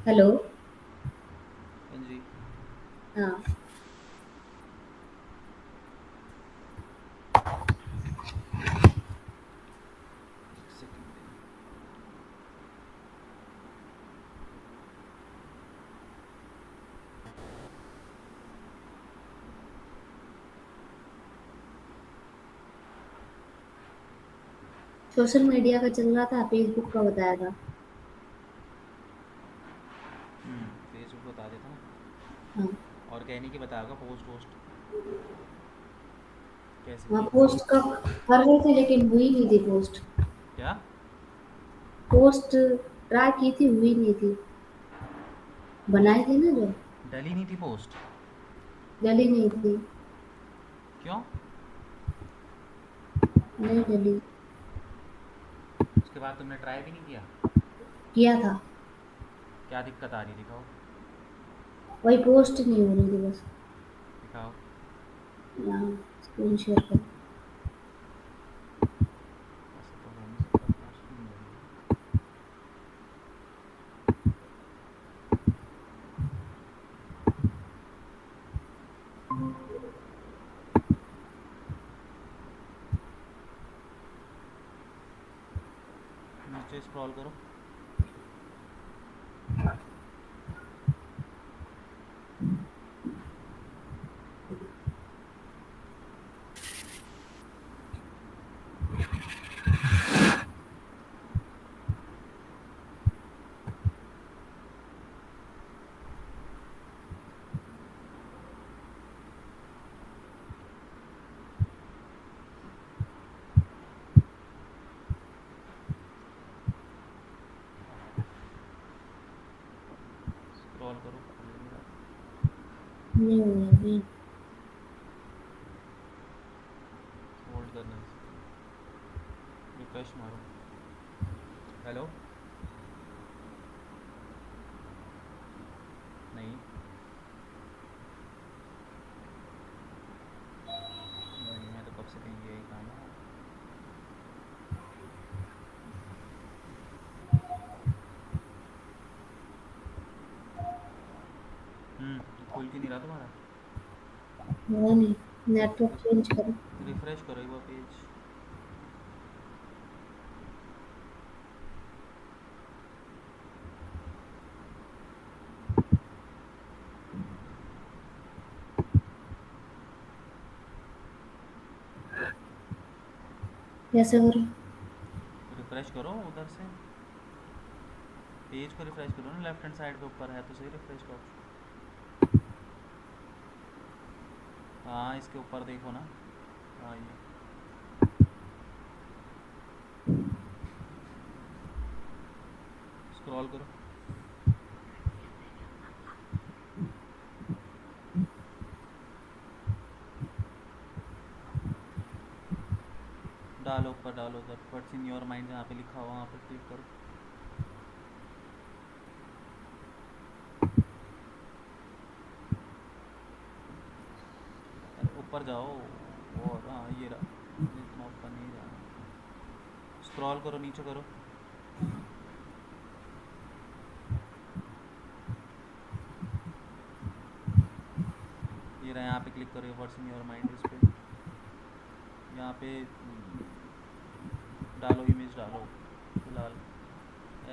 Hello. हाँ जी। हाँ। एक सेकंड। सोशल मीडिया का चल रहा था, फेसबुक का बताया था। फेसबुक बता देता ना। हाँ। और कहने की बताया होगा पोस्ट वोस्ट कैसे वहाँ किए थे। पोस्ट का कर रहे थे लेकिन हुई नहीं थी पोस्ट। क्या? पोस्ट ट्राई की थी, हुई नहीं थी। बनाई थी ना जो, डली नहीं थी पोस्ट? डली नहीं थी। क्यों? नहीं डली। उसके बाद तुमने ट्राई भी नहीं किया? किया था। क्या दिक्कत आ रही, दिखाओ। वही पोस्ट नहीं हो रही थी बस। दिखाओ। यहाँ स्क्रीन शेयर कर। ऐसा तो हो नहीं सकता, पोस्ट क्यों नहीं हो रही है? नीचे स्क्रॉल करो। स्क्रॉल करो, हो ही नहीं रहा। नहीं हुई अभी। होल्ड करना है इसे, रिफ्रेश मारो। हेलो। नहीं। नहीं, मैं तो कब से कहीं यही काम है। खुल क्यों नहीं रहा तुम्हारा? हुआ नहीं। नेटवर्क चेंज करो। रिफ्रेश करो एक बार पेज। कैसे करूँ? रिफ्रेश करो उधर से। पेज को रिफ्रेश करो ना, लेफ्ट हैंड साइड पे ऊपर है तो सही रिफ्रेश का ऑप्शन। हाँ, इसके ऊपर देखो ना। हाँ, ये स्क्रॉल करो। डालो ऊपर, डालो उधर, व्हाट्स इन योर माइंड जहाँ पे लिखा हुआ वहाँ पे क्लिक करो। अरे ऊपर जाओ। और हाँ, ये रहा, इतना ऊपर नहीं जाना। स्क्रॉल करो, नीचे करो। ये रहा, यहाँ पे क्लिक करो, व्हाट्स इन योर माइंड इस पे। यहाँ पे डालो, इमेज डालो फिलहाल।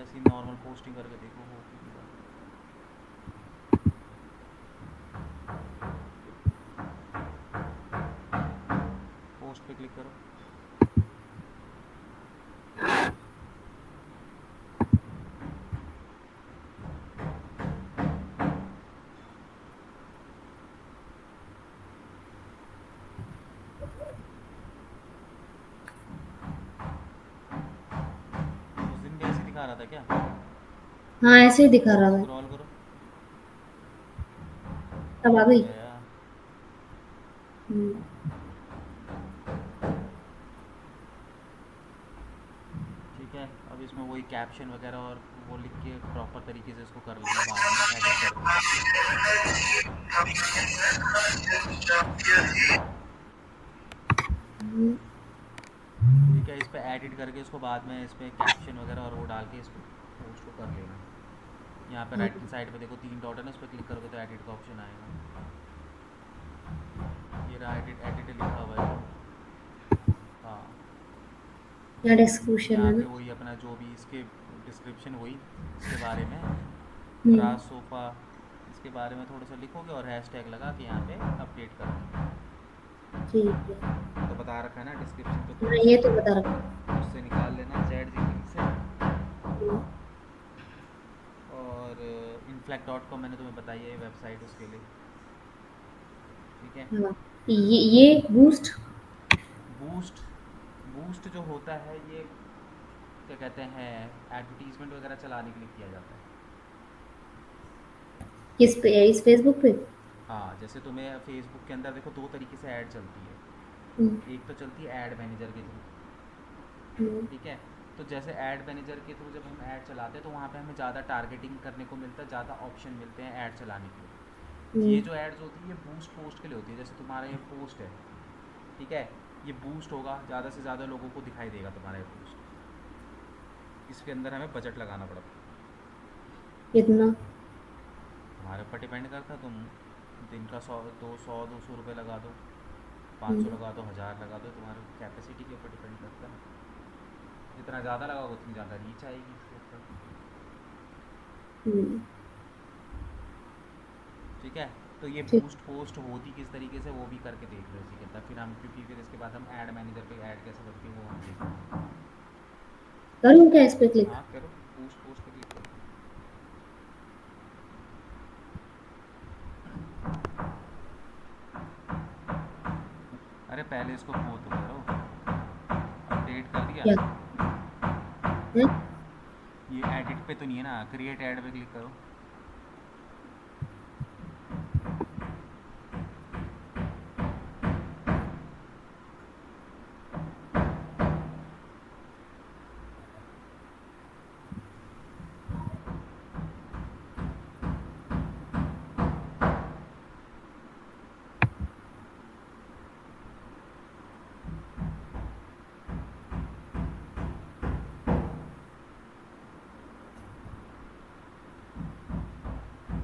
ऐसी नॉर्मल पोस्टिंग करके देखो हो क्यों नहीं रहा। पोस्ट पे क्लिक करो। उस दिन भी ऐसे ही दिखा रहा था क्या? हाँ ऐसे ही दिखा रहा था। स्क्रॉल करो। अब आ ये तो गई। गया। हम्म। ठीक है, अब इसमें वही कैप्शन वगैरह और वो लिख के प्रॉपर तरीके से इसको कर लेना, बाद में एडिट कर देना। ठीक है, इस पर एडिट करके इसको बाद में इस पर कैप्शन वगैरह और वो डाल के इस पर पोस्ट को कर लेना। यहाँ पे हाँ, राइट हैंड साइड पे देखो 3 डॉट है ना, उस पर क्लिक करोगे तो एडिट का ऑप्शन आएगा। ये रहा एडिट, एडिट लिखा हुआ है जो। हाँ, यहाँ डिस्क्रिप्शन यहाँ है पे ना। वही अपना जो भी इसके डिस्क्रिप्शन वही इसके बारे में, हम्म। ब्रास सोफ़ा, इसके बारे में थोड़ा सा लिखोगे और हैश टैग लगा के यहाँ पे अपडेट कर देंगे। ठीक है। तो बता रखा है ना डिस्क्रिप्शन, तो तुम हाँ, ये उससे तो बता रखा उससे निकाल लेना चैट जीपीटी से। है। और inflect.com मैंने तुम्हें बताई है वेबसाइट उसके लिए। ठीक है। हाँ, ये बूस्ट। बूस्ट, बूस्ट जो होता है ये क्या कहते हैं, एडवर्टीजमेंट वगैरह चलाने के लिए किया जाता है। किस पे? इस फेसबुक पे? हाँ, जैसे तुम्हें फेसबुक के अंदर देखो दो तरीके से ऐड चलती है। हम्म। एक तो चलती है ऐड मैनेजर के थ्रू। हम्म। ठीक है। तो जैसे ऐड मैनेजर के थ्रू जब हम ऐड चलाते हैं तो वहाँ पे हमें ज़्यादा टारगेटिंग करने को मिलता है, ज़्यादा ऑप्शन मिलते हैं ऐड चलाने के लिए। ये हम्म। जो एड्स होती है ये बूस्ट पोस्ट के लिए होती है। जैसे तुम्हारा ये पोस्ट है, ठीक है, ये बूस्ट होगा, ज़्यादा से ज़्यादा लोगों को दिखाई देगा तुम्हारा ये पोस्ट। इसके अंदर हमें बजट लगाना पड़ता है। कितना? तुम्हारे ऊपर डिपेंड करता है, तुम दिन का 100 200 200 रुपये लगा दो, 500 हम्म। लगा दो, 1000 लगा दो, तुम्हारे कैपेसिटी के ऊपर डिपेंड करता है। जितना ज़्यादा लगाओगे उतनी ज़्यादा रीच आएगी इसके ऊपर। हम्म। ठीक है। तो ये ठीक। बूस्ट पोस्ट होती किस तरीके से वो भी करके देख लो इसी के अंदर, फिर हम क्योंकि फिर इसके बाद हम ऐड मैनेजर पे ऐड कैसे करते हैं वो हम देखेंगे। करूँ क्या इस पे क्लिक? हाँ करो, बूस्ट पोस्ट पे क्लिक करो। अरे पहले इसको वो तो करो, अपडेट कर दिया। क्या है? ये एडिट पे तो नहीं है ना, क्रिएट ऐड पे क्लिक करो।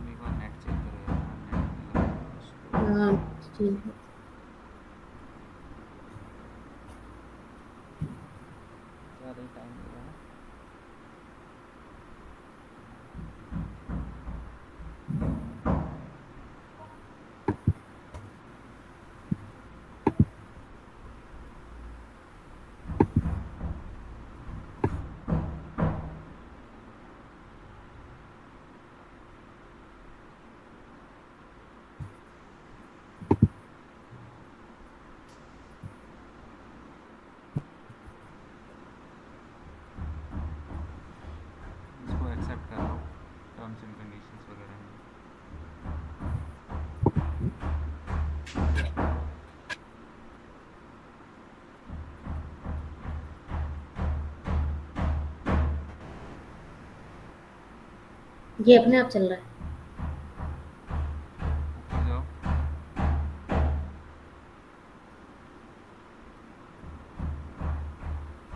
एक बार नेट चेक करो यार, नेट लग रहा है स्लो। हाँ, ठीक है। ज़्यादा ही टाइम लेगा ना। इसको एक्सेप्ट कर लो, टर्म्स एंड कंडीशंस वगैरह में। ये अपने आप चल रहा है। ऊपर जाओ,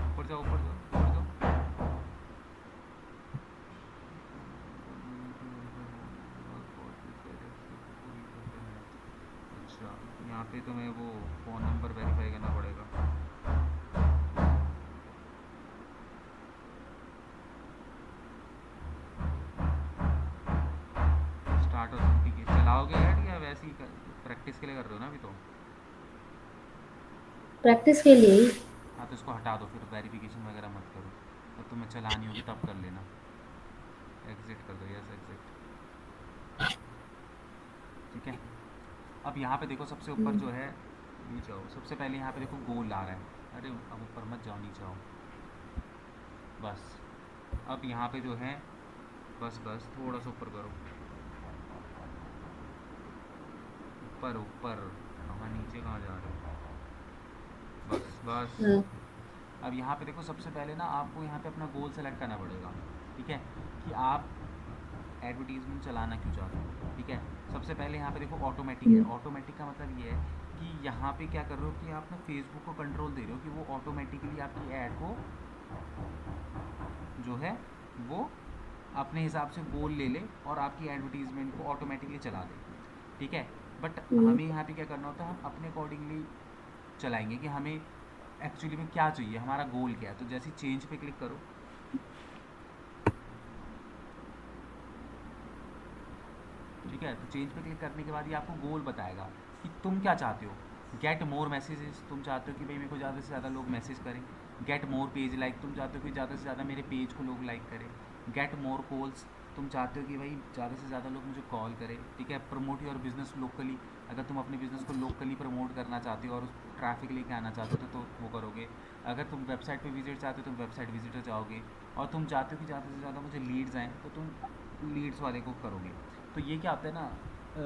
ऊपर जाओ, ऊपर जाओ, ऊपर जाओ। अच्छा, यहाँ पे तुम्हें वो फ़ोन नंबर वेरीफाई करना पड़ेगा। स्टार्ट ऑथेंटिकेट चलाओगे ऐड या वैसे ही प्रैक्टिस के लिए कर रहे हो ना अभी तो? प्रैक्टिस के लिए ही। हाँ तो इसको हटा दो, फिर वेरिफिकेशन वगैरह मत करो। जब तुम्हें चलानी होगी तब कर लेना। एग्ज़िट कर दो, यस एग्ज़िट। ठीक है। अब यहाँ पे देखो सबसे ऊपर जो है, नीचे आओ, सबसे पहले यहाँ पे देखो गोल आ रहा है। अरे अब ऊपर मत जाओ, नीचे आओ। बस। अब यहाँ पे जो है, बस बस थोड़ा सा ऊपर करो। ऊपर ऊपर, कहाँ नीचे कहाँ जा रहे हो? बस बस। हाँ। अब यहाँ पे देखो सबसे पहले ना आपको यहाँ पे अपना गोल सेलेक्ट करना पड़ेगा। ठीक है, कि आप एडवर्टीजमेंट चलाना क्यों चाहते हो। ठीक है। सबसे पहले यहाँ पे देखो ऑटोमेटिक है। हम्म। ऑटोमेटिक का मतलब ये है कि यहाँ पे क्या कर रहे हो कि आप ना फेसबुक को कंट्रोल दे रहे हो कि वो ऑटोमेटिकली आपकी ऐड को जो है वो अपने हिसाब से गोल ले ले और आपकी एडवर्टीजमेंट को ऑटोमेटिकली चला दे, ठीक है। बट हम्म, हमें यहाँ पे क्या करना होता है, हम अपने अकॉर्डिंगली चलाएंगे कि हमें एक्चुअली में क्या चाहिए, हमारा गोल क्या है। तो जैसे चेंज पे क्लिक करो, ठीक है, तो चेंज पे क्लिक करने के बाद ये आपको गोल बताएगा कि तुम क्या चाहते हो। गेट मोर मैसेजेस, तुम चाहते हो कि भाई मेरे को ज़्यादा से ज़्यादा लोग मैसेज करें। गेट मोर पेज लाइक, तुम चाहते हो कि ज़्यादा से ज़्यादा मेरे पेज को लोग लाइक करें। गेट मोर कॉल्स, तुम चाहते हो कि भाई ज़्यादा से ज़्यादा लोग मुझे कॉल करें, ठीक है। प्रमोट योर बिजनेस लोकली, अगर तुम अपने बिजनेस को लोकली प्रमोट करना चाहते हो और ट्रैफिक लेके आना चाहते हो तो वो करोगे। अगर तुम वेबसाइट पे विजिट चाहते हो तो वेबसाइट विजिटर जाओगे। और तुम चाहते हो कि ज़्यादा से ज़्यादा मुझे लीड्स आएँ तो तुम लीड्स वाले को करोगे। तो ये क्या होता है ना,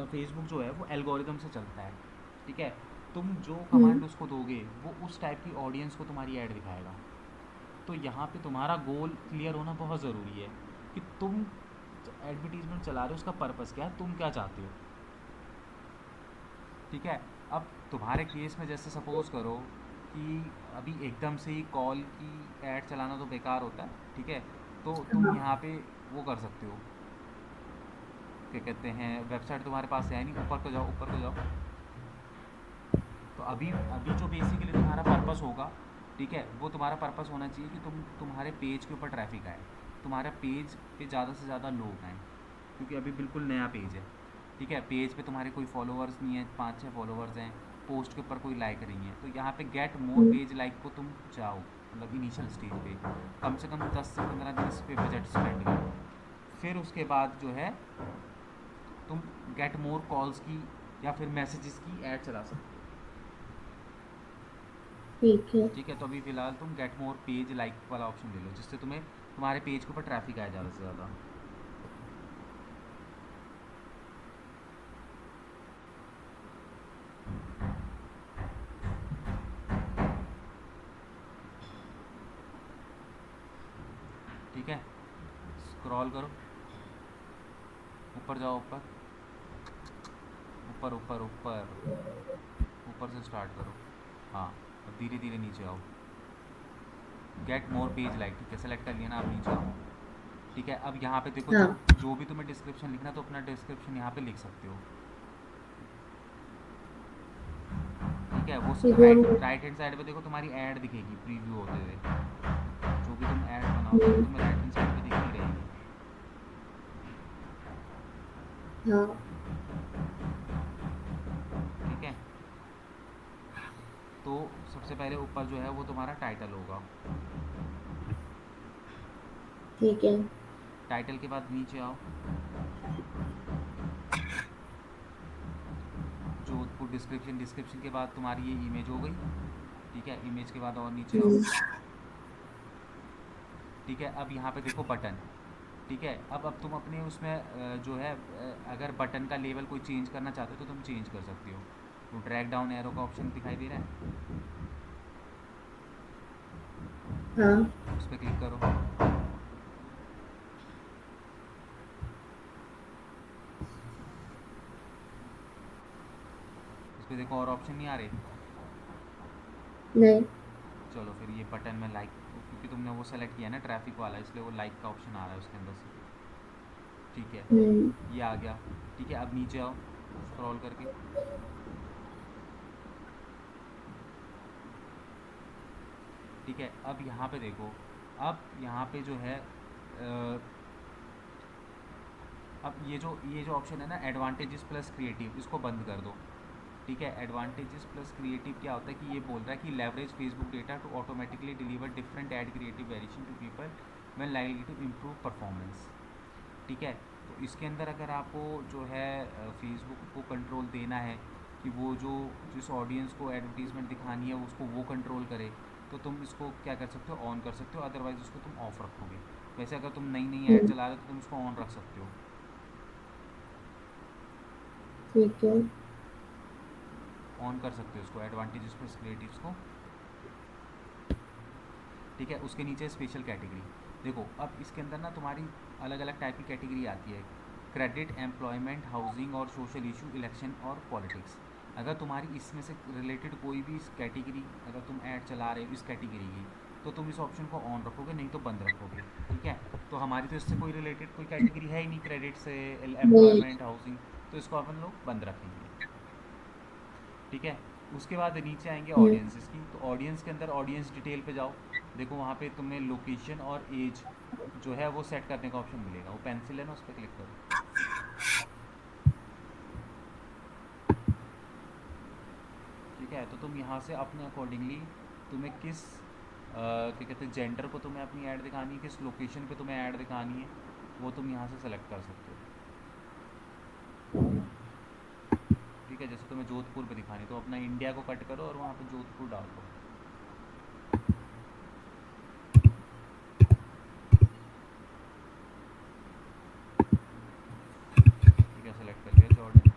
फेसबुक जो है वो एल्गोरिदम से चलता है, ठीक है। तुम जो हम्म, कमांड उसको दोगे वो उस टाइप की ऑडियंस को तुम्हारी ऐड दिखाएगा। तो यहाँ पे तुम्हारा गोल क्लियर होना बहुत ज़रूरी है कि तुम एडवर्टीजमेंट चला रहे हो उसका पर्पस क्या है, तुम क्या चाहते हो, ठीक है। अब तुम्हारे केस में जैसे सपोज़ करो कि अभी एकदम से ही कॉल की ऐड चलाना तो बेकार होता है, ठीक है। तो तुम हाँ, यहाँ पे वो कर सकते हो, क्या कहते हैं, वेबसाइट तुम्हारे पास है नहीं, ऊपर को जाओ, ऊपर को जाओ। तो अभी अभी जो बेसिकली तुम्हारा पर्पस होगा, ठीक है, वो तुम्हारा पर्पस होना चाहिए कि तुम्हारे पेज के ऊपर ट्रैफिक आए, तुम्हारा पेज पे ज़्यादा से ज़्यादा लोग आएँ, क्योंकि अभी बिल्कुल नया पेज है, ठीक है। पेज पे तुम्हारे कोई फॉलोअर्स नहीं है, 5-6 फॉलोअर्स हैं, पोस्ट के ऊपर कोई लाइक नहीं है। तो यहाँ पे गेट मोर हम्म, पेज लाइक को तुम जाओ, मतलब इनिशियल स्टेज पे कम से कम 10 से 15 दिन इस पे बजट स्पेंड करो। फिर उसके बाद जो है तुम गेट मोर कॉल्स की या फिर मैसेजेस की ऐड चला सकते हो, ठीक है। ठीक है। तो अभी फ़िलहाल तुम गेट मोर पेज लाइक वाला ऑप्शन ले लो, जिससे तुम्हें तुम्हारे पेज के ऊपर ट्रैफिक आए ज़्यादा से ज़्यादा, ठीक है। स्क्रॉल करो, ऊपर जाओ, ऊपर ऊपर ऊपर ऊपर, ऊपर से स्टार्ट करो। हाँ, अब धीरे धीरे नीचे आओ। गेट मोर पेज लाइक, ठीक है, सेलेक्ट कर लिया ना, अब नीचे आओ, ठीक है। अब यहाँ पे देखो, जो हाँ, जो भी तुम्हें डिस्क्रिप्शन लिखना तो अपना डिस्क्रिप्शन यहाँ पे लिख सकते हो, ठीक है। वो ये राइट दोनों। राइट हैंड साइड पे देखो तुम्हारी ऐड दिखेगी प्रीव्यू होते हुए, जो भी तुम ऐड बनाओगे वो हम्म, तुम्हें राइट हैंड साइड पे दिखती रहेगी, हाँ, ठीक है। तो सबसे पहले ऊपर जो है वो तुम्हारा टाइटल होगा, ठीक है। टाइटल के बाद नीचे आओ, जोधपुर डिस्क्रिप्शन, डिस्क्रिप्शन के बाद तुम्हारी ये इमेज हो गई, ठीक है। इमेज के बाद और नीचे आओ, हम्म, ठीक है। अब यहाँ पे देखो बटन, ठीक है। अब तुम अपने उसमें जो है अगर बटन का लेवल कोई चेंज करना चाहते हो तो तुम चेंज कर सकते हो। तो ड्रैग डाउन एरो का ऑप्शन दिखाई दे रहा है, हाँ, उस पर क्लिक करो, उस पर देखो और ऑप्शन नहीं आ रहे। नहीं। चलो फिर ये बटन में लाइक, क्योंकि तुमने वो सेलेक्ट किया ना ट्रैफिक वाला, इसलिए वो लाइक का ऑप्शन आ रहा है उसके अंदर से, ठीक है। हम्म, ये आ गया, ठीक है। अब नीचे आओ स्क्रॉल करके, ठीक है। अब यहाँ पे देखो, अब यहाँ पे जो है अब ये जो ऑप्शन है ना, एडवांटेजेस प्लस क्रिएटिव, इसको बंद कर दो, ठीक है। एडवांटेजेस प्लस क्रिएटिव क्या होता है कि ये बोल रहा है कि leverage Facebook data to automatically deliver different ad creative variation to people when likely to improve performance, ठीक है। तो इसके अंदर अगर आपको जो है फेसबुक को कंट्रोल देना है कि वो जो जिस ऑडियंस को एडवर्टीजमेंट दिखानी है उसको वो कंट्रोल करे, तो तुम इसको क्या कर सकते हो, ऑन कर सकते हो, अदरवाइज़ उसको तुम ऑफ रखोगे। वैसे अगर तुम नई नई ऐड हम्म, चला रहे हो तो तुम उसको ऑन रख सकते हो, ठीक है। ऑन कर सकते हो उसको, एडवांटेजेस प्लस क्रिएटिव्स को, ठीक है। उसके नीचे स्पेशल कैटेगरी, देखो अब इसके अंदर ना तुम्हारी अलग अलग टाइप की कैटेगरी आती है, क्रेडिट, एम्प्लॉयमेंट, हाउसिंग और सोशल इशू, इलेक्शन और पॉलिटिक्स। अगर तुम्हारी इसमें से रिलेटेड कोई भी इस कैटेगरी, अगर तुम ऐड चला रहे हो इस कैटेगरी की, तो तुम इस ऑप्शन को ऑन रखोगे, नहीं तो बंद रखोगे, ठीक है। तो हमारी तो इससे कोई रिलेटेड कोई कैटेगरी है ही नहीं क्रेडिट से, वही। एम्प्लॉयमेंट, हाउसिंग, तो इसको अपन लोग बंद रखेंगे। ठीक है। उसके बाद नीचे आएंगे हम्म। ऑडियंसेस की, तो ऑडियंस के अंदर ऑडियंस डिटेल पे जाओ। देखो वहाँ पे तुम्हें लोकेशन और एज जो है वो सेट करने का ऑप्शन मिलेगा, वो पेंसिल है ना, उस पर क्लिक करो। ठीक है, तो तुम यहाँ से अपने अकॉर्डिंगली तुम्हें किस क्या कहते हैं जेंडर को तुम्हें अपनी ऐड दिखानी है, किस लोकेशन पे तुम्हें ऐड दिखानी है, वो तुम यहाँ से सेलेक्ट कर सकते हो। ठीक है, जैसे तुम्हें जोधपुर पे दिखानी तो अपना इंडिया को कट करो और वहाँ पे जोधपुर डाल दो। ठीक है, सेलेक्ट कर लिया जॉर्डन।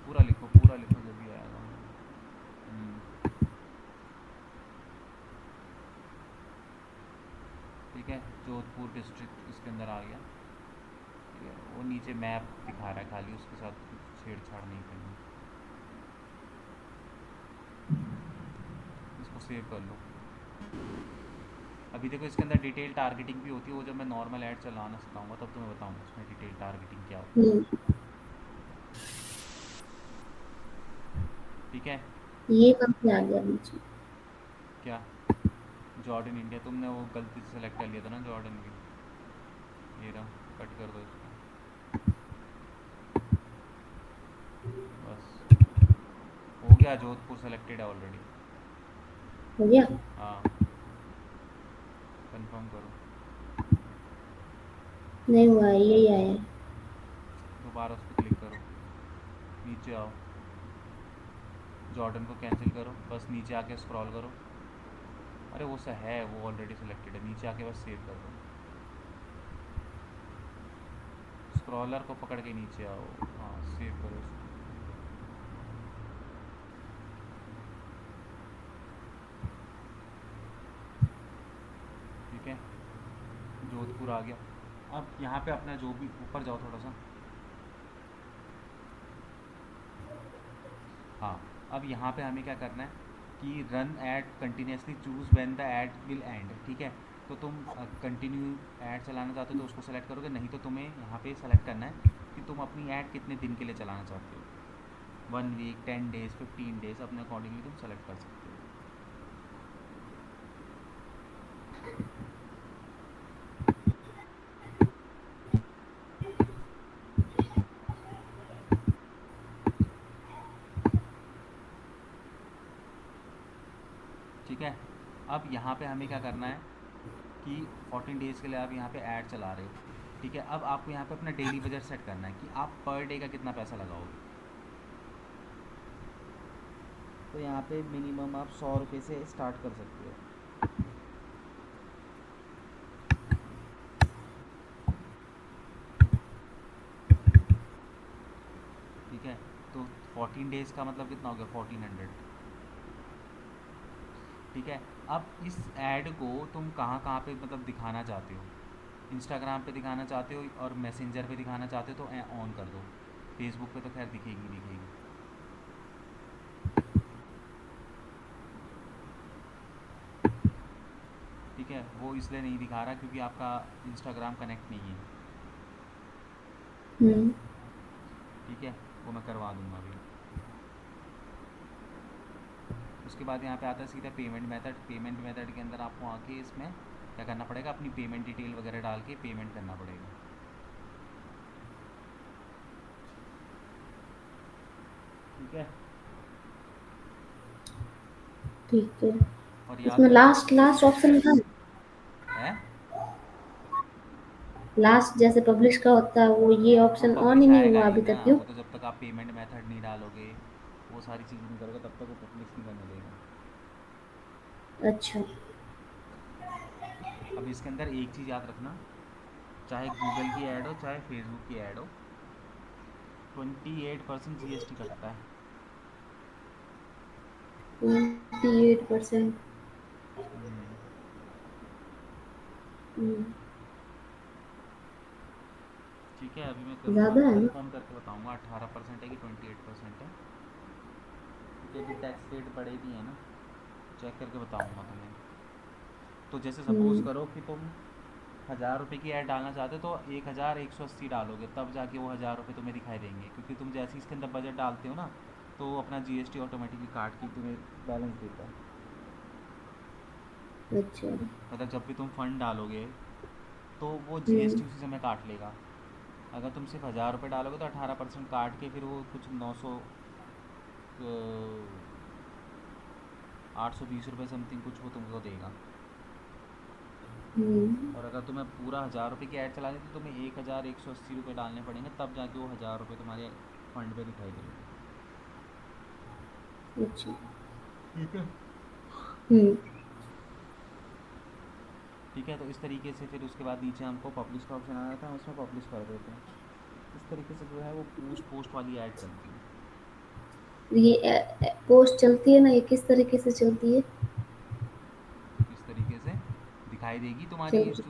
पूरा लिखो जब भी आएगा। हम्म, ठीक है, जोधपुर डिस्ट्रिक्ट इसके अंदर आ गया। ठीक है, वो नीचे मैप दिखा रहा है खाली, उसके साथ कुछ छेड़छाड़ नहीं करनी। इसको सेव कर लो। अभी देखो इसके अंदर डिटेल टारगेटिंग भी होती है, वो जब मैं नॉर्मल ऐड चलाना सिखाऊंगा तब तुम्हें बताऊंगा इसमें डिटेल टारगेटिंग क्या होती है। हम्म। ठीक है। ये कब से आ गया बीच में? क्या? जॉर्डन इंडिया तुमने वो गलती से सेलेक्ट कर लिया था ना जॉर्डन भी। ये रहा, कट कर दो इसको। बस, हो गया, जोधपुर सेलेक्टेड है ऑलरेडी। हो गया? हाँ, कंफर्म करो। नहीं हुआ है, यही आया है। दोबारा उस पर क्लिक करो, नीचे आओ, जॉर्डन को कैंसिल करो, बस नीचे आके स्क्रॉल करो। अरे वो सा है, वो ऑलरेडी सिलेक्टेड है, नीचे आके बस सेव कर दो। स्क्रॉलर को पकड़ के नीचे आओ, हाँ सेव करो इसको। ठीक है, जोधपुर आ गया। अब यहाँ पे अपना जो भी, ऊपर जाओ थोड़ा सा। हाँ, अब यहाँ पे हमें क्या करना है कि run add continuously, choose when the add will and. ठीक है, तो तुम कंटिन्यू ऐड चलाना चाहते हो तो उसको सेलेक्ट करोगे, नहीं तो तुम्हें यहाँ पे सेलेक्ट करना है कि तुम अपनी ऐड कितने दिन के लिए चलाना चाहते हो, 1 वीक, 10 डेज़, 15 डेज़, अपने अकॉर्डिंगली तुम सेलेक्ट कर सकते हो। ठीक है, अब यहाँ पे हमें क्या करना है कि 14 डेज़ के लिए आप यहाँ पे ऐड चला रहे हो। ठीक है, अब आपको यहाँ पे अपना डेली बजट सेट करना है कि आप पर डे का कितना पैसा लगाओगे। तो यहाँ पे मिनिमम आप 100 रुपये से स्टार्ट कर सकते हो। ठीक है, तो 14 डेज़ का मतलब कितना हो गया, 1400। ठीक है, अब इस ऐड को तुम कहाँ कहाँ पे मतलब दिखाना चाहते हो, इंस्टाग्राम पे दिखाना चाहते हो और मैसेंजर पे दिखाना चाहते हो तो ऑन कर दो। फेसबुक पे तो खैर दिखेगी दिखेगी। ठीक है, वो इसलिए नहीं दिखा रहा क्योंकि आपका इंस्टाग्राम कनेक्ट नहीं है। हम्म। ठीक है, वो मैं करवा दूंगा अभी। उसके बाद यहाँ पे आता है सीधा पेमेंट मेथड। पेमेंट मेथड के अंदर आपको आके इसमें क्या करना पड़ेगा, अपनी पेमेंट डिटेल वगैरह डाल के पेमेंट करना पड़ेगा। ठीक है, ठीक है। और याद इसमें रखो लास्ट लास्ट ऑप्शन था। है। लास्ट जैसे पब्लिश का होता है, वो ये वो ऑप्शन ऑन ही पब्लिश नहीं आएगा हुआ नहीं अभी ना, तक, क्यों? वो तो जब तक आप पेमेंट मेथड नहीं डालोगे, वो सारी चीज़ें नहीं करोगे, तब तक वो पब्लिश नहीं करने देगा। अच्छा। अब इसके अंदर एक चीज़ याद रखना, चाहे गूगल की ऐड हो चाहे फेसबुक की ऐड हो, 28% GST कटता है। 28%? हम्म, ठीक है, अभी मैं करूँगा, ज़्यादा है ना? कंफर्म करके बताऊँगा 18% है कि 28% है, क्योंकि अभी टैक्स रेट बढ़े भी है ना, चेक करके बताऊँगा तुम्हें। तो जैसे सपोज़ हम्म। करो कि तुम 1000 रुपये की ऐड डालना चाहते हो तो 1180 डालोगे, तब जाके वो 1000 रुपये तुम्हें दिखाई देंगे, क्योंकि तुम जैसे ही इसके अंदर बजट डालते हो ना, तो वो अपना जीएसटी ऑटोमेटिकली काट के तुम्हें बैलेंस देता है। अच्छा। मतलब जब भी तुम फंड डालोगे तो वो हम्म। जीएसटी उसी समय काट लेगा। अगर तुम सिर्फ 1000 रुपये डालोगे तो 18% काट के फिर वो कुछ 900 820 रुपये समथिंग कुछ वो तुमको देगा। हम्म। और अगर तुम्हें पूरा 1000 रुपये की ऐड चलानी तो तुम्हें 1180 रुपये डालने पड़ेंगे, तब जाके वो 1000 रुपये तुम्हारे फंड पे दिखाई देंगे। अच्छा। ठीक है। हम्म। ठीक है, तो इस तरीके से फिर उसके बाद नीचे हमको पब्लिश का ऑप्शन आ जाता है, हम उसमें पब्लिश कर देते हैं। इस तरीके से जो है वो पोस्ट पोस्ट वाली ऐड चलती है। ये पोस्ट चलती है ना, ये किस तरीके से चलती है? इस तरीके से दिखाई देगी तुम्हारी चलती।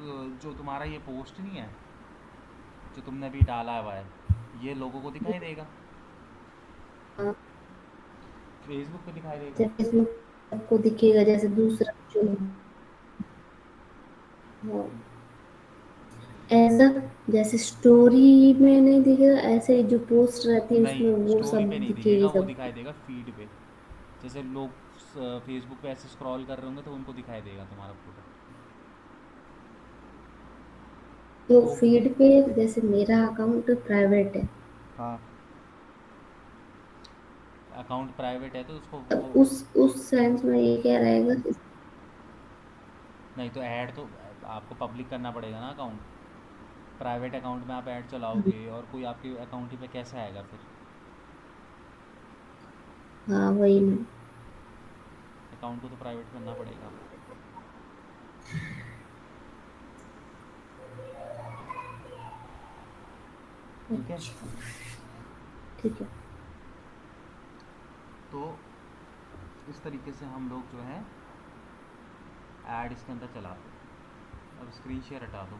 जो तुम्हारा ये पोस्ट नहीं है, जो तुमने अभी डाला हुआ है, ये लोगों को दिखाई देगा, हाँ। फेसबुक पे दिखाई देगा। जब फेसबुक आपको दिखेगा, जैसे दूसरा जो, हाँ, ऐसा जैसे स्टोरी में नहीं दिखेगा, ऐसे ही जो पोस्ट रहती है नहीं, उसमें वो स्टोरी सब पे नहीं दिखेगा, दिखेगी वो सब। दिखाई देगा फीड पे। जैसे लोग फेसबुक पे ऐसे स्क्रॉल कर रहे होंगे तो उनको दिखाई देगा तुम्हारा फोटो। तो तो फीड पे, जैसे मेरा अकाउंट प्राइवेट है, हाँ, अकाउंट प्राइवेट है तो उसको वो, तब उस सेंस में ये क्या रहेगा नहीं तो ऐड तो आपको पब्लिक करना पड़ेगा ना अकाउंट। प्राइवेट अकाउंट में आप ऐड चलाओगे और कोई आपके अकाउंट ही पे कैसे आएगा फिर? हाँ वही ना। अकाउंट को तो प्राइवेट करना पड़ेगा। ठीक है। अच्छा। ठीक है। तो इस तरीके से हम लोग जो है ऐड इसके अंदर चलाते हैं। अब स्क्रीन शेयर हटा दो।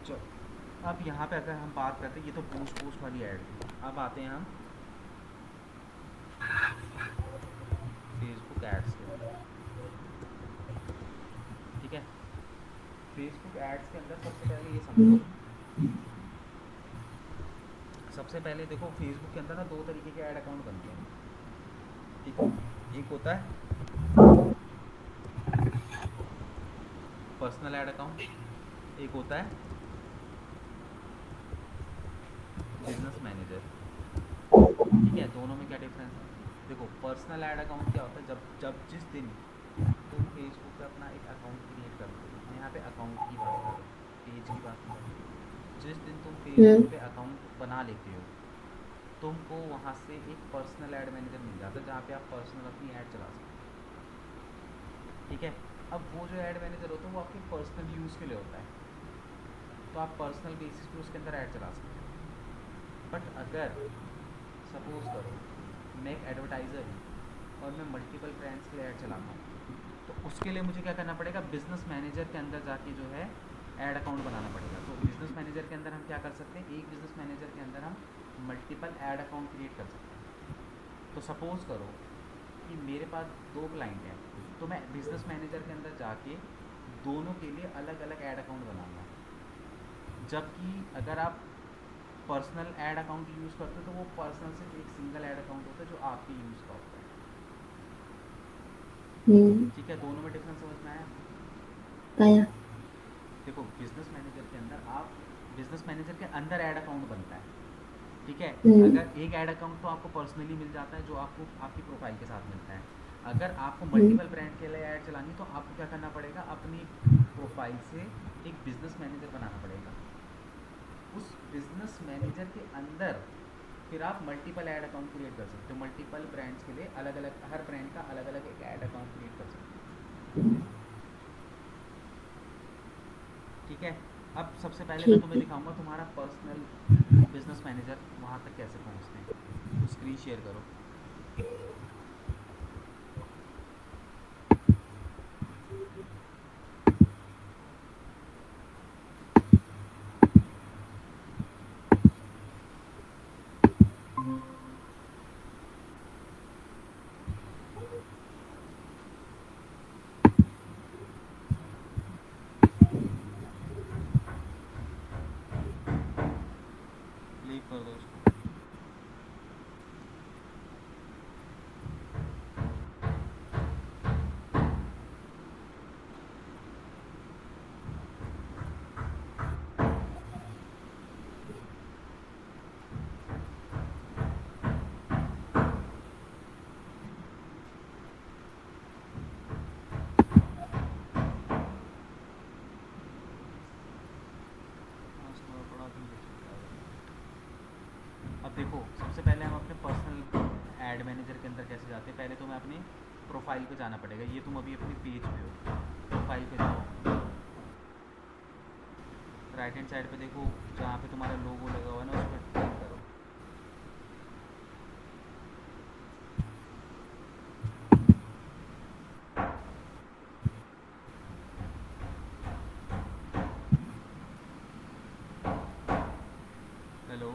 चलो, अब यहाँ पे अगर हम बात करते हैं, ये तो पोस्ट पोस्ट वाली ऐड थी, अब आते हैं हम फेसबुक एड्स के अंदर। ठीक है। फेसबुक एड्स के अंदर सबसे पहले ये समझो, हम्म। सबसे पहले देखो फेसबुक के अंदर ना दो तरीके के ऐड अकाउंट बनते हैं। ठीक है। एक होता है पर्सनल ऐड अकाउंट, एक होता है बिजनेस मैनेजर। ठीक है, दोनों में क्या डिफरेंस है? देखो, पर्सनल ऐड अकाउंट क्या होता है, जब जब जिस दिन तुम फेसबुक पे अपना एक अकाउंट क्रिएट करते हो, मैं यहाँ पे अकाउंट की बात कर रहा हूँ, पेज की बात नहीं कर रहा। जिस दिन तुम फेसबुक हम्म। पे अकाउंट बना लेते हो, तुमको वहाँ से एक पर्सनल ऐड मैनेजर मिल जाता है जहाँ पे आप पर्सनल अपनी ऐड चला सकते हो। ठीक है। अब वो जो ऐड मैनेजर होता है वो आपके पर्सनल यूज़ के लिए होता है, तो आप पर्सनल बेसिस पे उसके अंदर ऐड चला सकते हो। बट अगर सपोज़ करो मैं एक एडवर्टाइज़र हूँ और मैं मल्टीपल ब्रांड्स के लिए ऐड चलाता हूँ, तो उसके लिए मुझे क्या करना पड़ेगा, बिजनेस मैनेजर के अंदर जाके जो है ऐड अकाउंट बनाना पड़ेगा। तो बिजनेस मैनेजर के अंदर हम क्या कर सकते हैं, एक बिजनेस मैनेजर के अंदर हम मल्टीपल ऐड अकाउंट क्रिएट कर सकते हैं। तो सपोज़ करो कि मेरे पास दो क्लाइंट हैं, तो मैं बिजनेस मैनेजर के अंदर जाके दोनों के लिए अलग अलग ऐड अकाउंट बनाऊंगा। जबकि अगर आप पर्सनल ऐड अकाउंट यूज़ करते हो तो वो पर्सनल सिर्फ एक सिंगल ऐड अकाउंट होता है जो आपके यूज़ का होता है। हम्म। ठीक है, दोनों में डिफरेंस समझ में आया? आया। देखो, बिजनेस मैनेजर के अंदर आप बिजनेस मैनेजर के अंदर ऐड अकाउंट बनता है। ठीक है। हम्म। अगर एक ऐड अकाउंट तो आपको पर्सनली मिल जाता है जो आपको आपकी प्रोफाइल के साथ मिलता है। अगर आपको हम्म। मल्टीपल ब्रांड के लिए ऐड चलानी तो आपको क्या करना पड़ेगा, अपनी प्रोफाइल से एक बिजनेस मैनेजर बनाना पड़ेगा। उस बिजनेस मैनेजर के अंदर फिर आप मल्टीपल ऐड अकाउंट क्रिएट कर सकते हो, मल्टीपल ब्रांड्स के लिए अलग अलग, हर ब्रांड का अलग अलग एक ऐड अकाउंट क्रिएट कर सकते हो। ठीक है। अब सबसे पहले मैं ठीक तुम्हें है। दिखाऊंगा तुम्हारा पर्सनल बिजनेस मैनेजर वहाँ तक कैसे पहुँचते हैं। तो स्क्रीन शेयर करो। लीव कर दो इसको। आज थोड़ा बड़ा धीरे चल रहा है। अब देखो सबसे पहले हम अपने पर्सनल एड मैनेजर के अंदर कैसे जाते हैं। पहले तो मैं अपने प्रोफाइल पे जाना पड़ेगा। ये तुम अभी अपने पेज पे हो, प्रोफाइल पे जाओ। राइट हैंड साइड पे देखो, जहाँ पे तुम्हारा लोगो लगा हुआ है ना, उस पर क्लिक करो। हेलो।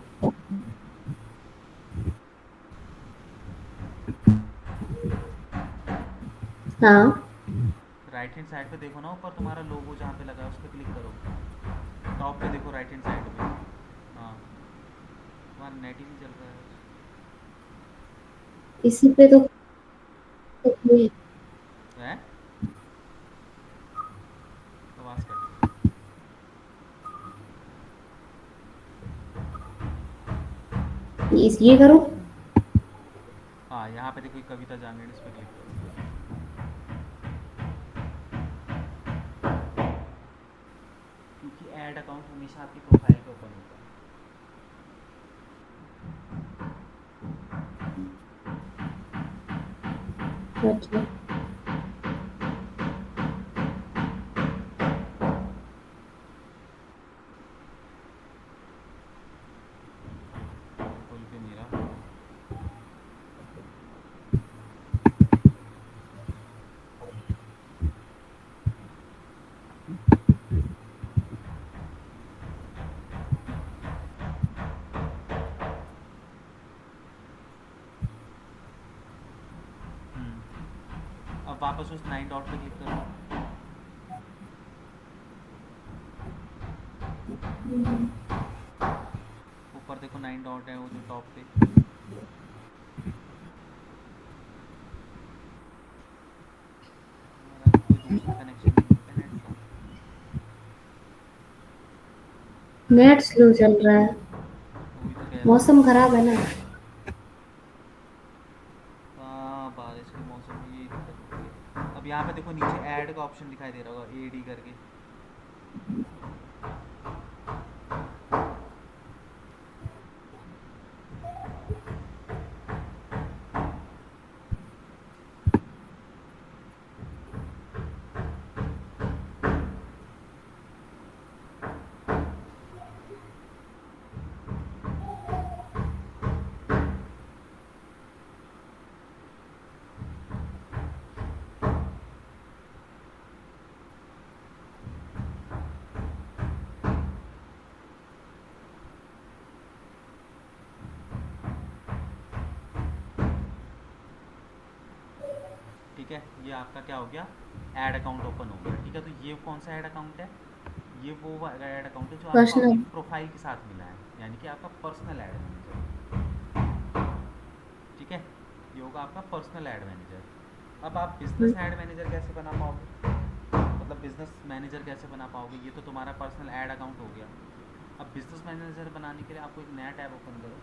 हाँ। राइट हैंड साइड पे देखो ना, ऊपर तुम्हारा लोगो जहाँ पे लगा है उस पर क्लिक करो। टॉप पे देखो राइट हैंड साइड पे। हाँ, तुम्हारा नेट ही नहीं चल रहा है। इसी पे तो हुई। है, आवाज़ कट रही है। ये करो। हाँ, यहाँ पे देखो कविता जांगड़, इस पर क्लिक करो। क्योंकि ऐड अकाउंट हमेशा आपकी प्रोफाइल पे ओपन होता है। अच्छा। खुल भी नहीं रहा। अब वापस उस 9 डॉट पे क्लिक करो। ऊपर देखो 9 डॉट है वो जो टॉप पे। यार अभी कोई दूसरा कनेक्शन नहीं है क्या नेट का? नेट स्लो चल रहा है। वही तो कह रहा हूँ। मौसम खराब है ना। हाँ, बारिश के मौसम में यही दिक्कत होती है। अब यहाँ पे देखो नीचे ऐड का ऑप्शन दिखाई दे रहा होगा, AD करके। ठीक है, ये आपका क्या हो गया, ऐड अकाउंट ओपन हो गया। ठीक है, तो ये कौन सा ऐड अकाउंट है? ये वो ऐड अकाउंट है जो आपको आपकी पर्सनल। प्रोफाइल के साथ मिला है, यानी कि आपका पर्सनल ऐड मैनेजर। ठीक है, ये होगा आपका पर्सनल ऐड मैनेजर। अब आप बिजनेस ऐड मैनेजर कैसे बना पाओगे, मतलब बिजनेस मैनेजर कैसे बना पाओगे? ये तो तुम्हारा पर्सनल ऐड अकाउंट हो गया। अब बिजनेस मैनेजर बनाने के लिए आपको एक नया टैब ओपन करो।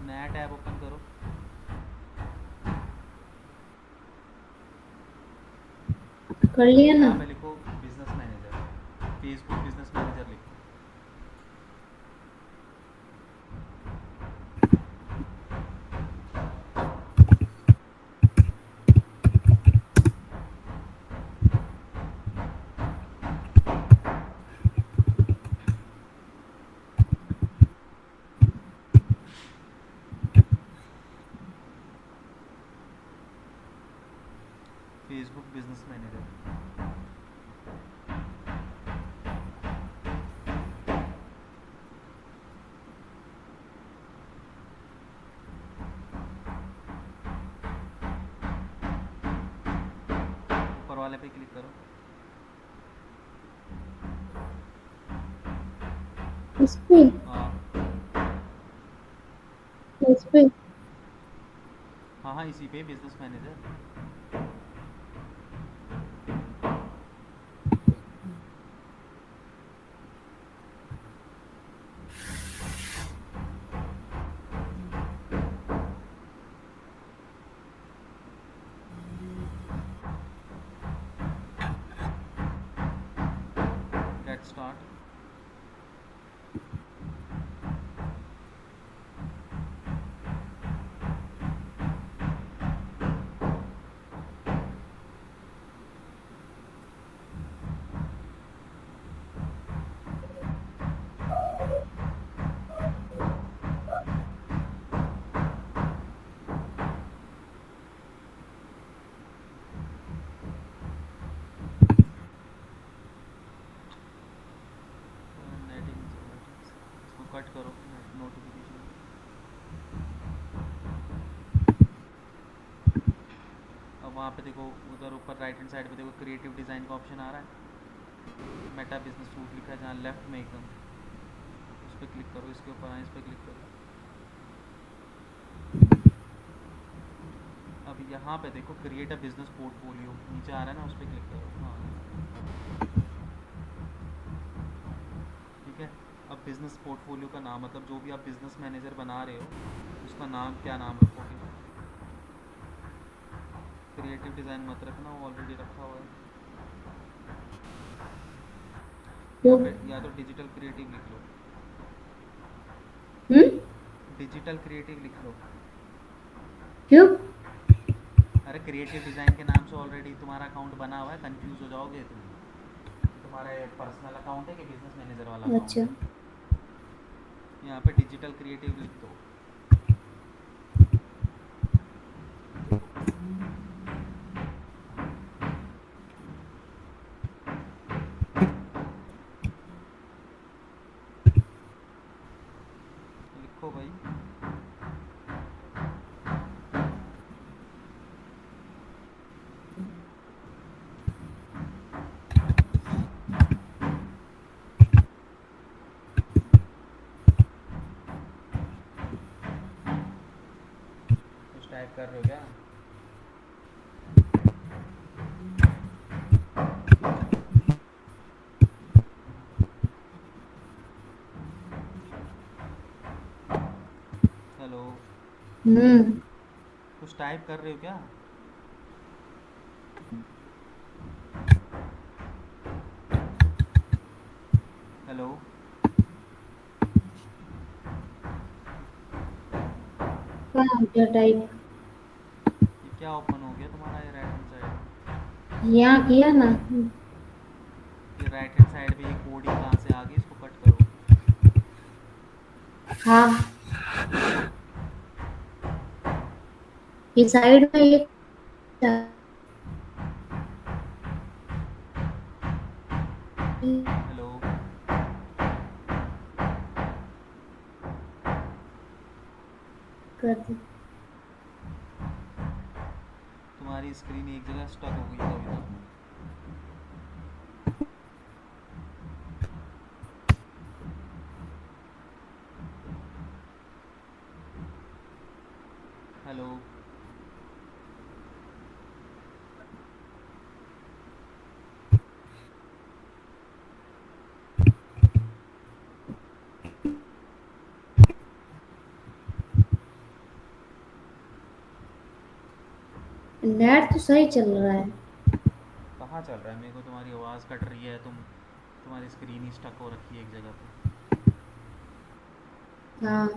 नया टैब ओपन करो। कर लिया ना। यहाँ पे लिखो business manager, Facebook business manager लिखो। Business manager. ऊपर वाले पे क्लिक करो। इस पे। हाँ इस पे। हाँ हाँ, इसी पे business manager. Get start. Netting इसको कट करो, नोटिफिकेशन। अब वहाँ पे देखो, उधर ऊपर राइट हैंड साइड पे देखो क्रिएटिव डिज़ाइन का ऑप्शन आ रहा है, मेटा बिजनेस सूट लिखा है जहाँ लेफ्ट में एकदम, उस पर क्लिक करो। इसके ऊपर आए, इस पर क्लिक करो। अब यहाँ पे देखो क्रिएट अ बिजनेस पोर्टफोलियो नीचे आ रहा है ना, उस पर क्लिक करो। हाँ ठीक है। अब बिजनेस पोर्टफोलियो का नाम, मतलब जो भी आप बिजनेस मैनेजर बना रहे हो उसका नाम क्या नाम रखोगे? क्रिएटिव डिज़ाइन मत रखना, वो ऑलरेडी रखा हुआ है। वो। यहाँ पे या तो डिजिटल क्रिएटिव लिख लो। हम्म। डिजिटल क्रिएटिव लिख लो। क्यों? अरे क्रिएटिव डिज़ाइन के नाम से ऑलरेडी तुम्हारा अकाउंट बना हुआ है, कंफ्यूज हो जाओगे तुम। तुम्हारा पर्सनल अकाउंट है कि बिजनेस मैनेजर वाला अकाउंट अच्छा। है? यहाँ पे डिजिटल क्रिएटिव लिख दो। लिखो भाई। कुछ टाइप कर रहे हो क्या? हेलो। हम्म। कुछ टाइप कर रहे हो क्या? हेलो। कहाँ क्या टाइप? ये क्या ओपन हो गया तुम्हारा, ये राइट हैंड साइड? यहाँ किया ना। ये राइट हैंड साइड पे ये कोडिंग कहाँ से आ गई, इसको कट करो। हाँ। ये साइड में एक हेलो। कर दी। तुम्हारी स्क्रीन एक जगह स्टक हो गई है अभी तक। हेलो। नेट तो सही चल रहा है। कहाँ चल रहा है? मेरे को तुम्हारी आवाज़ कट रही है, तुम्हारी स्क्रीन ही स्टक हो रखी है एक जगह पे। हाँ।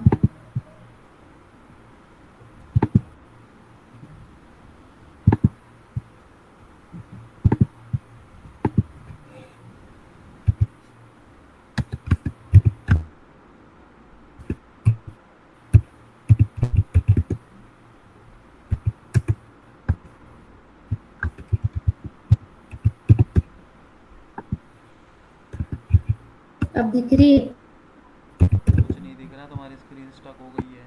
अब दिख रही है। कुछ नहीं दिख रहा, तुम्हारी स्क्रीन स्टक हो गई है।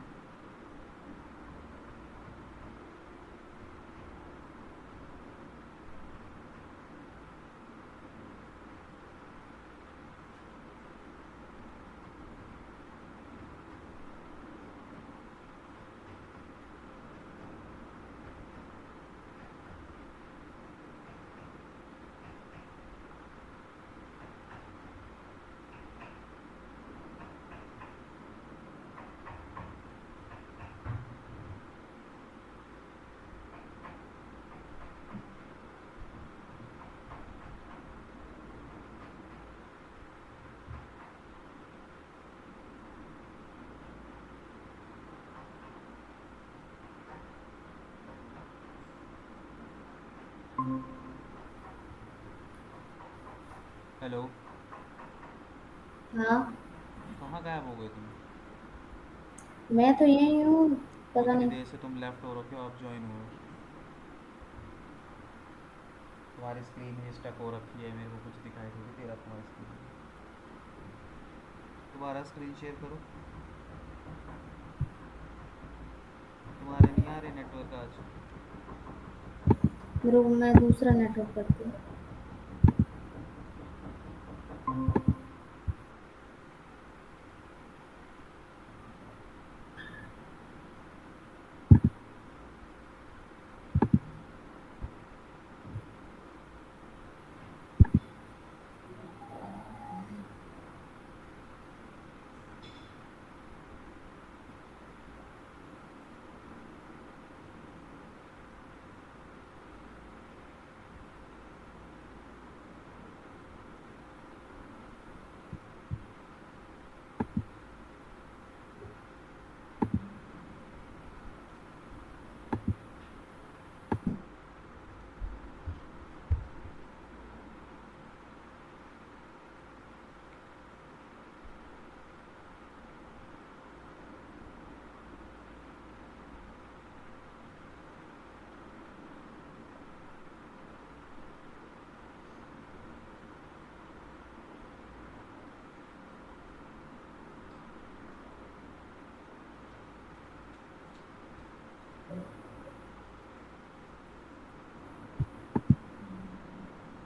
हेलो। हाँ, कहाँ गायब हो गए तुम? मैं तो यही हूँ। पता उतनी नहीं। देर से तुम लेफ्ट हो रखे हो, अब ज्वाइन हुए हो। तुम्हारी स्क्रीन ही स्टक हो रखी है, मेरे को कुछ दिखाई थोड़ी दे रहा तुम्हारी स्क्रीन में। दोबारा स्क्रीन शेयर करो। तुम्हारे नहीं आ रहे नेटवर्क आज? मेरे को, मैं दूसरा नेटवर्क करती हूँ।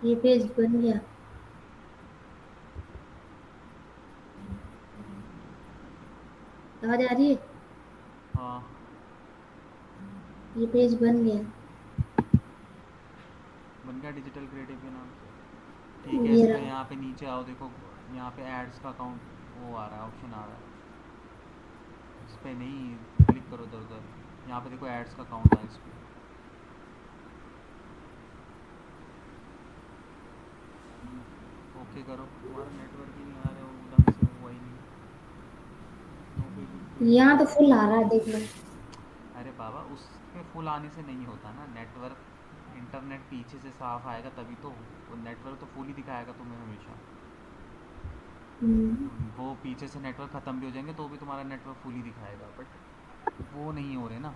ये पेज बन गया। आवाज आ रही है? हाँ। ये पेज बन गया। बन गया डिजिटल क्रिएटिव के नाम से। ठीक है, इस ये पर रहा। यहाँ पे नीचे आओ, देखो यहाँ पे एड्स का अकाउंट वो आ रहा है, ऑप्शन आ रहा है। इस पर नहीं, क्लिक करो उधर उधर। यहाँ पे देखो एड्स का अकाउंट है, इस पर ओके करो। तुम्हारा नेटवर्क ही नहीं आ रहा, वो ढंग से हुआ ही नहीं। नो फेसबुक यहाँ तो डिजिटल। फुल आ रहा है, देख लो। अरे बाबा, उस पे फुल आने से नहीं होता ना नेटवर्क। इंटरनेट पीछे से साफ आएगा तभी तो। वो नेटवर्क तो फुल ही दिखाएगा तुम्हें हमेशा। हम्म। वो पीछे से नेटवर्क ख़त्म भी हो जाएंगे तो भी तुम्हारा नेटवर्क फुल ही दिखाएगा, बट वो नहीं हो रहे ना।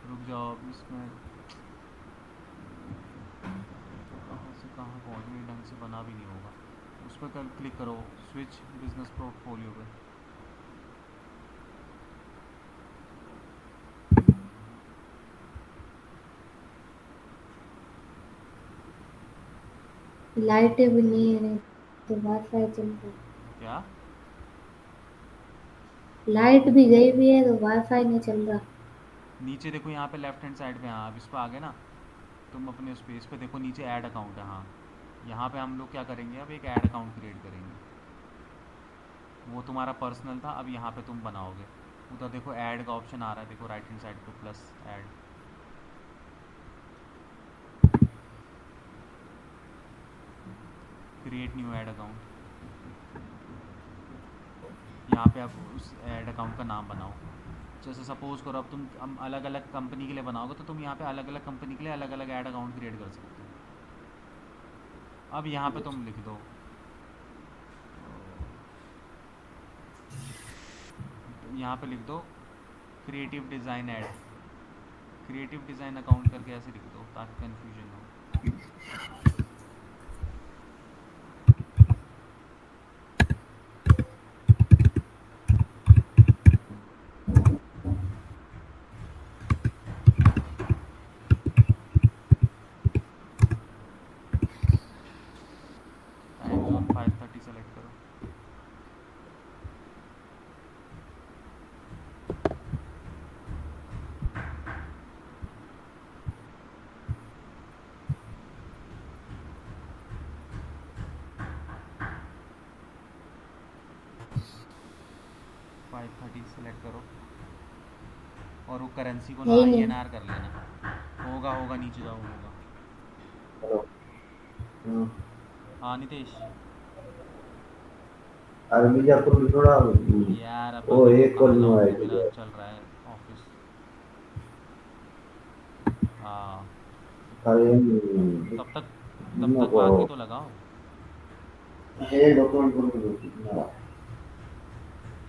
रुक जाओ, अब इसमें कहाँ से कहाँ पहुँच गए, ढंग से बना भी नहीं होगा। उस पर कल क्लिक करो, स्विच बिजनेस पोर्टफोलियो पे। लाइटें भी नहीं है, नहीं तो वाईफाई चल रहा है। क्या? लाइट भी गई हुई है तो वाईफाई नहीं चल रहा। नीचे देखो, यहाँ पे लेफ्ट हैंड साइड पे, हाँ अब इस पर आ गए ना तुम अपने उस पेज पे देखो, नीचे ऐड अकाउंट है। हाँ, यहाँ पे हम लोग क्या करेंगे, अब एक ऐड अकाउंट क्रिएट करेंगे। वो तुम्हारा पर्सनल था, अब यहाँ पे तुम बनाओगे। उधर देखो ऐड का ऑप्शन आ रहा है, देखो राइट हैंड साइड पे plus add. Create new add account. यहाँ पे आप उस ऐड अकाउंट का नाम बनाओ। जैसे सपोज़ करो, अब तुम अलग अलग कंपनी के लिए बनाओगे तो तुम यहाँ पे अलग अलग कंपनी के लिए अलग अलग ऐड अकाउंट क्रिएट कर सकते हो। अब यहाँ पे तुम लिख दो, यहाँ पे लिख दो creative design add, creative design account करके ऐसे लिख दो ताकि कन्फ्यूजन हो। 5:30 सेलेक्ट करो और वो करेंसी को है ना ही नहीं। INR कर लेना। होगा होगा, नीचे जाओ, होगा। हेलो। हाँ। हाँ नितेश। अरे मिर्जापुर में थोड़ा यार अब वो देखो एक कहाँ कॉल में जाऊँ, आया वो मेरा था। चल रहा है ऑफिस। हाँ। खाली तब तक तब हम तक को बाकी तो लगाओ। है डॉक्यूमेंट को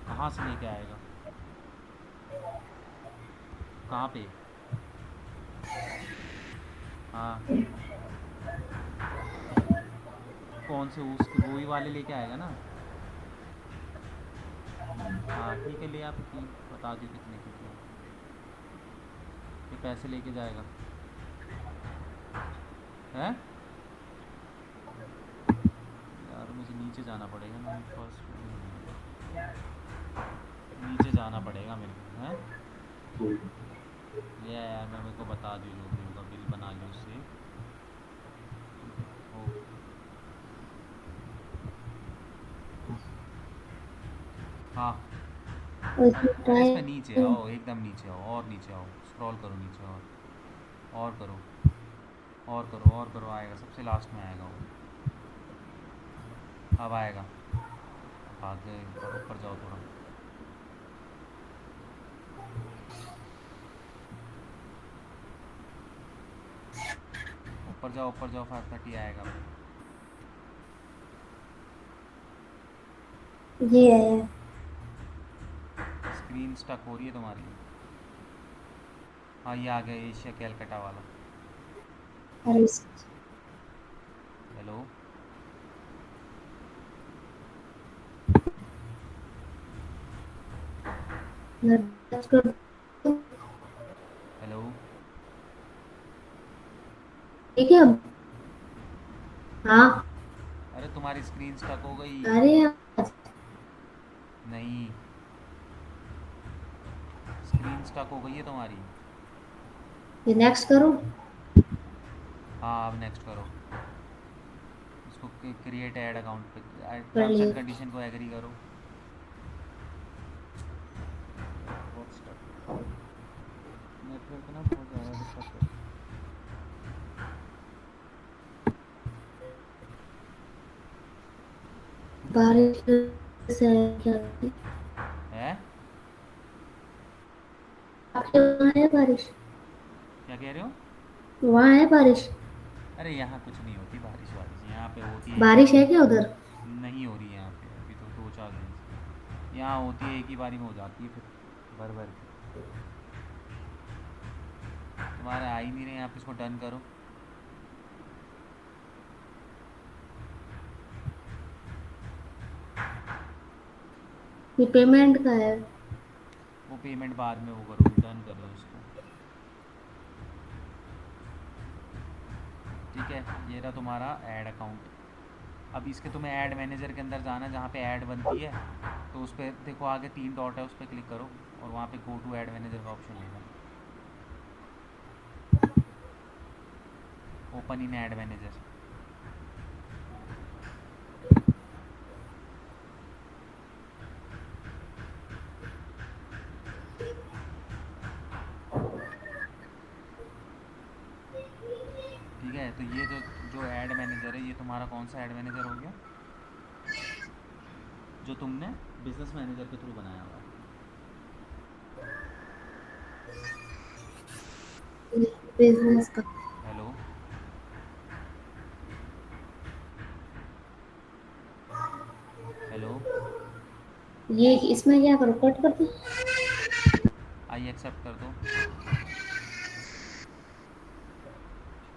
कहाँ से लेके आएगा? कहाँ पे? हाँ। कौन से उसके वो ही वाले लेके आएगा ना? हाँ ठीक है, ले आ फिर 3, बता दियो कितने की क्या। ये पैसे लेके जाएगा है। यार मुझे नीचे जाना पड़ेगा ना, मैं फर्स्ट फ्लोर में नहीं हूँ। नीचे जाना पड़ेगा मेरे को, हैं? ले आ यार, मैं मेरे को बता दियो जो भी होगा, बिल बना लियो उससे। ओके। हाँ। और इसमें अरे इस पे नीचे टाइम। आओ, एकदम नीचे आओ, और नीचे आओ, स्क्रॉल करो नीचे, और करो, और करो, और करो, आएगा सबसे लास्ट में आएगा वो। अब आएगा। भाग गए ऊपर, ऊपर जाओ थोड़ा। ऊपर जाओ, ऊपर जाओ, 5:30 आएगा अब। ये है। स्क्रीन स्टक हो रही है तुम्हारी। हाँ ये आ गया, एशिया कैलकटा वाला। अरे हेलो। नर्स कर दो। हेलो। ठीक है अब। हाँ। अरे तुम्हारी स्क्रीन स्टक हो गई। अरे यार, नहीं, स्क्रीन स्टक हो गई है तुम्हारी। ये नेक्स्ट करो। हाँ अब नेक्स्ट करो। इसको क्रिएट ऐड अकाउंट पे, कर टर्म्स एंड लिया। कंडीशन को एग्री करो। बहुत स्टक है नेटवर्क ना, बहुत ज़्यादा दिक्कत कर रहा है। बारिश से क्या? है? आपके वहाँ है बारिश? क्या कह रहे हो? वहाँ है बारिश? अरे यहाँ कुछ नहीं होती बारिश वारिश, यहाँ पे होती है एक बारिश बारी। है क्या उधर? नहीं हो रही है यहाँ पे अभी तो, 2-4 दिन से यहाँ होती है, एक ही बारी में हो जाती है फिर भर भर के। तुम्हारे आ ही नहीं रहे यहाँ पे, इसको डन करो। ये पेमेंट का है। वो पेमेंट बाद में वो करोगे, डन कर दो इसको। ठीक है, ये रहा तुम्हारा ऐड अकाउंट। अब इसके तुम्हें ऐड मैनेजर के अंदर जाना है, जहाँ पे ऐड बनती है। तो उस पर देखो आगे 3 डॉट है, उस पर क्लिक करो और वहाँ पे गो टू ऐड मैनेजर का ऑप्शन होगा। Open in add manager. ठीक है, तो ये जो जो ऐड मैनेजर है, ये तुम्हारा कौन सा ऐड मैनेजर हो गया? जो तुमने बिजनेस मैनेजर के थ्रू बनाया हुआ है। बिजनेस का। हेलो। हेलो। ये इसमें क्या करो, कट कर दो। आई एक्सेप्ट कर दो।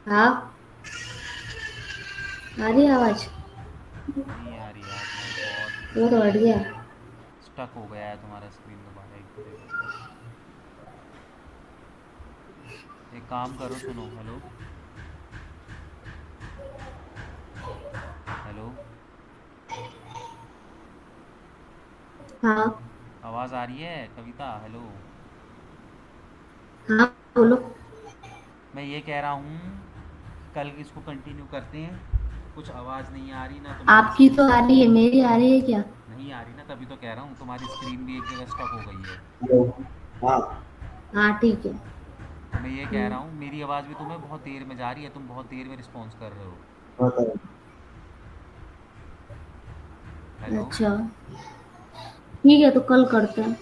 हाँ, आ रही है आवाज? नहीं आ रही यार, तुम्हारी बहुत वो तो हट गया। स्टक हो गया है तुम्हारा स्क्रीन, दोबारा एक बार देखो। एक काम करो, सुनो। हेलो। हेलो। हाँ। आवाज़ आ रही है कविता? हेलो। हाँ, बोलो। मैं ये कह रहा हूँ कि कल इसको कंटिन्यू करते हैं। कुछ आवाज़ नहीं आ रही ना, तो मेरी आपकी तो आ रही है, मेरी आ रही है क्या? नहीं आ रही ना, तभी तो कह रहा हूँ तुम्हारी स्क्रीन भी एक जगह स्टक हो गई है। हेलो। हाँ। हाँ ठीक है। तो मैं ये कह हम्म, रहा हूँ मेरी आवाज़ भी तुम्हें बहुत देर में जा रही है, तुम बहुत देर में रिस्पॉन्स कर रहे हो। बताओ। हेलो। अच्छा ठीक है, तो कल करते हैं।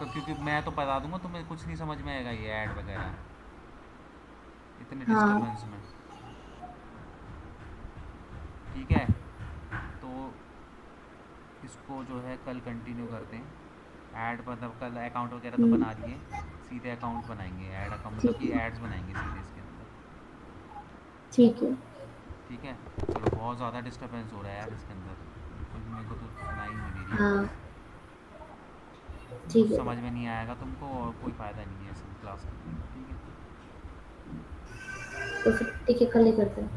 क्योंकि मैं तो बता दूंगा तुम्हें, कुछ नहीं समझ में आएगा ये ऐड वगैरह इतने हाँ डिस्टरबेंस में। ठीक है, तो इसको जो है कल कंटिन्यू करते हैं। ऐड मतलब कल अकाउंट वगैरह तो हम्म, बना लिए, सीधे अकाउंट बनाएंगे, ऐड अकाउंट मतलब ठीक कि है एड्स बनाएंगे सीधे इसके अंदर। ठीक है। ठीक है। चलो, बहुत ज़्यादा डिस्टरबेंस हो रहा है यार इसके अंदर, बिल्कुल भी मेरे को तो सुनाई नहीं मेरी हाँ आवाज़। ठीक कुछ है समझ भाई। में नहीं आएगा तुमको और कोई फ़ायदा नहीं है इसमें क्लास करने का। ठीक है। तो फिर ठीक है, कल ही करते हैं।